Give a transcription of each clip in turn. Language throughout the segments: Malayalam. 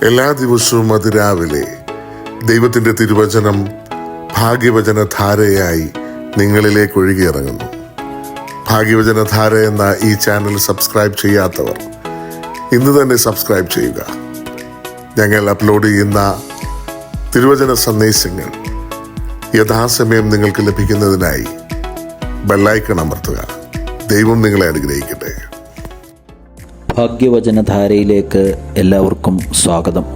എല്ലാ ദിവസവും അതിരാവിലെ ദൈവത്തിൻ്റെ തിരുവചനം ഭാഗ്യവചനധാരയായി നിങ്ങളിലേക്ക് ഒഴുകിയിറങ്ങുന്നു. ഭാഗ്യവചനധാര എന്ന ഈ ചാനൽ സബ്സ്ക്രൈബ് ചെയ്യാത്തവർ ഇന്ന് തന്നെ സബ്സ്ക്രൈബ് ചെയ്യുക. ഞങ്ങൾ അപ്ലോഡ് ചെയ്യുന്ന തിരുവചന സന്ദേശങ്ങൾ യഥാസമയം നിങ്ങൾക്ക് ലഭിക്കുന്നതിനായി ബെല്ലൈക്കൺ അമർത്തുക. ദൈവം നിങ്ങളെ അനുഗ്രഹിക്കട്ടെ. ഭാഗ്യവചനധാരയിലേക്ക് എല്ലാവർക്കും സ്വാഗതം.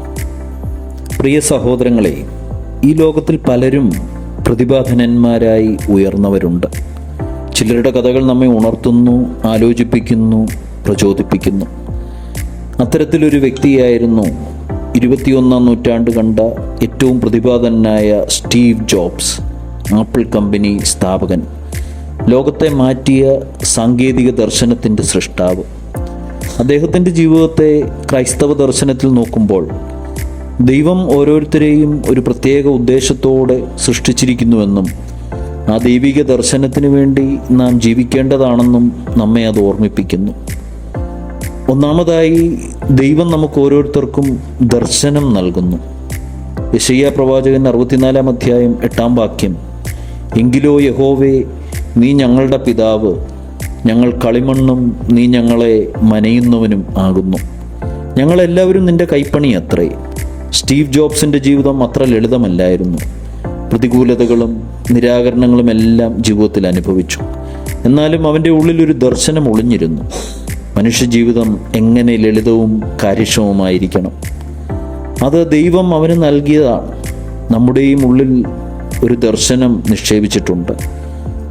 പ്രിയ സഹോദരങ്ങളെ, ഈ ലോകത്തിൽ പലരും പ്രതിഭാധനന്മാരായി ഉയർന്നവരുണ്ട്. ചിലരുടെ കഥകൾ നമ്മെ ഉണർത്തുന്നു, ആലോചിപ്പിക്കുന്നു, പ്രചോദിപ്പിക്കുന്നു. അത്തരത്തിലൊരു വ്യക്തിയായിരുന്നു 21-ാം നൂറ്റാണ്ട് കണ്ട ഏറ്റവും പ്രതിഭാധനനായ സ്റ്റീവ് ജോബ്സ്, ആപ്പിൾ കമ്പനി സ്ഥാപകൻ, ലോകത്തെ മാറ്റിയ സാങ്കേതിക ദർശനത്തിൻ്റെ സൃഷ്ടാവ്. അദ്ദേഹത്തിൻ്റെ ജീവിതത്തെ ക്രൈസ്തവ ദർശനത്തിൽ നോക്കുമ്പോൾ ദൈവം ഓരോരുത്തരെയും ഒരു പ്രത്യേക ഉദ്ദേശത്തോടെ സൃഷ്ടിച്ചിരിക്കുന്നുവെന്നും ആ ദൈവിക ദർശനത്തിന് വേണ്ടി നാം ജീവിക്കേണ്ടതാണെന്നും നമ്മെ അത് ഓർമ്മിപ്പിക്കുന്നു. ഒന്നാമതായി, ദൈവം നമുക്ക് ഓരോരുത്തർക്കും ദർശനം നൽകുന്നു. യെശയ്യാ പ്രവാചകൻ 64-ാം അധ്യായം 8-ാം വാക്യം, എങ്കിലോ യഹോവേ, നീ ഞങ്ങളുടെ പിതാവ്, ഞങ്ങൾ കളിമണ്ണും നീ ഞങ്ങളെ മനയുന്നവനും ആകുന്നു. ഞങ്ങളെല്ലാവരും നിന്റെ കൈപ്പണിയത്രേ. സ്റ്റീവ് ജോബ്സിൻ്റെ ജീവിതം അത്ര ലളിതമല്ലായിരുന്നു. പ്രതികൂലതകളും നിരാകരണങ്ങളും എല്ലാം ജീവിതത്തിൽ അനുഭവിച്ചു. എന്നാലും അവൻ്റെ ഉള്ളിലൊരു ദർശനം ഒളിഞ്ഞിരുന്നു. മനുഷ്യജീവിതം എങ്ങനെ ലളിതവും കാര്യക്ഷമവുമായിരിക്കണം. അത് ദൈവം അവന് നൽകിയതാണ്. നമ്മുടെയും ഉള്ളിൽ ഒരു ദർശനം നിക്ഷേപിച്ചിട്ടുണ്ട്.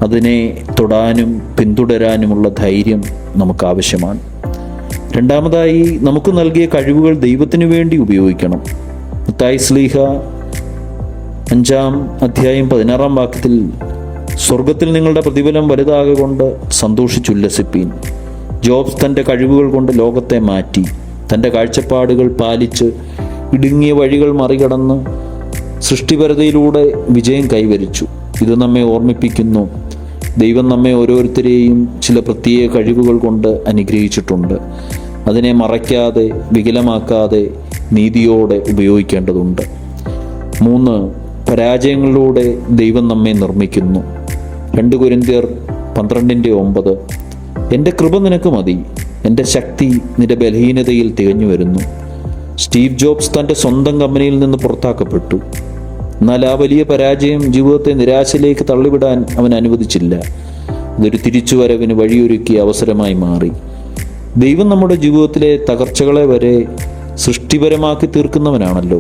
അതിനെ തൊടാനും പിന്തുടരാനുമുള്ള ധൈര്യം നമുക്ക് ആവശ്യമാണ്. രണ്ടാമതായി, നമുക്ക് നൽകിയ കഴിവുകൾ ദൈവത്തിനു വേണ്ടി ഉപയോഗിക്കണം. മത്തായി ശ്ലീഹ 5-ാം അധ്യായം 16-ാം വാക്യത്തിൽ, സ്വർഗത്തിൽ നിങ്ങളുടെ പ്രതിഫലം വലുതാകൊണ്ട് സന്തോഷിച്ചുല്ലസിപ്പീൻ. ജോബ്സ് തൻ്റെ കഴിവുകൾ കൊണ്ട് ലോകത്തെ മാറ്റി. തൻ്റെ കാഴ്ചപ്പാടുകൾ പാലിച്ച് ഇടുങ്ങിയ വഴികൾ മറികടന്ന് സൃഷ്ടിപരതയിലൂടെ വിജയം കൈവരിച്ചു. ഇത് നമ്മെ ഓർമ്മിപ്പിക്കുന്നു, ദൈവം നമ്മെ ഓരോരുത്തരെയും ചില പ്രത്യേക കഴിവുകൾ കൊണ്ട് അനുഗ്രഹിച്ചിട്ടുണ്ട്. അതിനെ മറയ്ക്കാതെ വികലമാക്കാതെ നീതിയോടെ ഉപയോഗിക്കേണ്ടതുണ്ട്. 3, പരാജയങ്ങളിലൂടെ ദൈവം നമ്മെ നിർമ്മിക്കുന്നു. 2 കൊരിന്ത്യർ 12:9, എൻ്റെ കൃപ നിനക്ക് മതി, എൻ്റെ ശക്തി നിന്റെ ബലഹീനതയിൽ തികഞ്ഞു വരുന്നു. സ്റ്റീവ് ജോബ്സ് തൻ്റെ സ്വന്തം കമ്പനിയിൽ നിന്ന് പുറത്താക്കപ്പെട്ടു. എന്നാൽ ആ വലിയ പരാജയം ജീവിതത്തെ നിരാശയിലേക്ക് തള്ളിവിടാൻ അവൻ അനുവദിച്ചില്ല. ഇതൊരു തിരിച്ചുവരവിന് വഴിയൊരുക്കിയ അവസരമായി മാറി. ദൈവം നമ്മുടെ ജീവിതത്തിലെ തകർച്ചകളെ വരെ സൃഷ്ടിപരമാക്കി തീർക്കുന്നവനാണല്ലോ.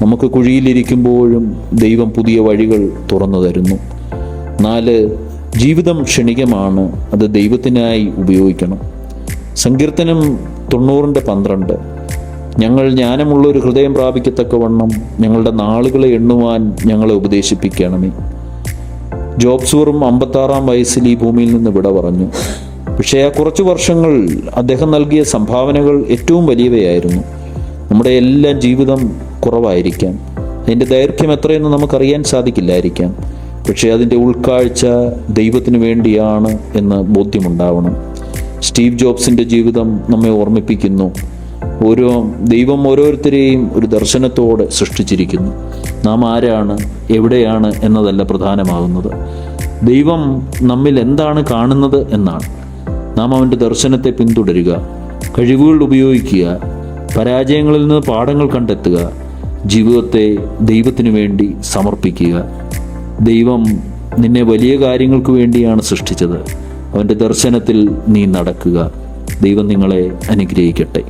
നമുക്ക് കുഴിയിലിരിക്കുമ്പോഴും ദൈവം പുതിയ വഴികൾ തുറന്നു തരുന്നു. 4, ജീവിതം ക്ഷണികമാണ്, അത് ദൈവത്തിനായി ഉപയോഗിക്കണം. സങ്കീർത്തനം 90:12, ഞങ്ങൾ ജ്ഞാനമുള്ളൊരു ഹൃദയം പ്രാപിക്കത്തക്കവണ്ണം ഞങ്ങളുടെ നാളുകളെ എണ്ണുവാൻ ഞങ്ങളെ ഉപദേശിപ്പിക്കണമേ. ജോബ്സ് വെറും 56-ാം വയസ്സിൽ ഈ ഭൂമിയിൽ നിന്ന് വിട പറഞ്ഞു. പക്ഷേ ആ കുറച്ചു വർഷങ്ങൾ അദ്ദേഹം നൽകിയ സംഭാവനകൾ ഏറ്റവും വലിയവയായിരുന്നു. നമ്മുടെ എല്ലാം ജീവിതം കുറവായിരിക്കാം, അതിൻ്റെ ദൈർഘ്യം എത്രയെന്ന് നമുക്കറിയാൻ സാധിക്കില്ലായിരിക്കാം. പക്ഷേ അതിൻ്റെ ഉൾക്കാഴ്ച ദൈവത്തിന് വേണ്ടിയാണ് എന്ന് ബോധ്യമുണ്ടാവണം. സ്റ്റീവ് ജോബ്സിൻ്റെ ജീവിതം നമ്മെ ഓർമ്മിപ്പിക്കുന്നു, ദൈവം ഓരോരുത്തരെയും ഒരു ദർശനത്തോടെ സൃഷ്ടിച്ചിരിക്കുന്നു. നാം ആരാണ്, എവിടെയാണ് എന്നതല്ല പ്രധാനമാകുന്നത്. ദൈവം നമ്മിൽ എന്താണ് കാണുന്നത് എന്നാണ്. നാം അവൻ്റെ ദർശനത്തെ പിന്തുടരുക, കഴിവുകൾ ഉപയോഗിക്കുക, പരാജയങ്ങളിൽ നിന്ന് പാഠങ്ങൾ കണ്ടെത്തുക, ജീവിതത്തെ ദൈവത്തിനു വേണ്ടി സമർപ്പിക്കുക. ദൈവം നിന്നെ വലിയ കാര്യങ്ങൾക്ക് വേണ്ടിയാണ് സൃഷ്ടിച്ചത്. അവൻ്റെ ദർശനത്തിൽ നീ നടക്കുക. ദൈവം നിങ്ങളെ അനുഗ്രഹിക്കട്ടെ.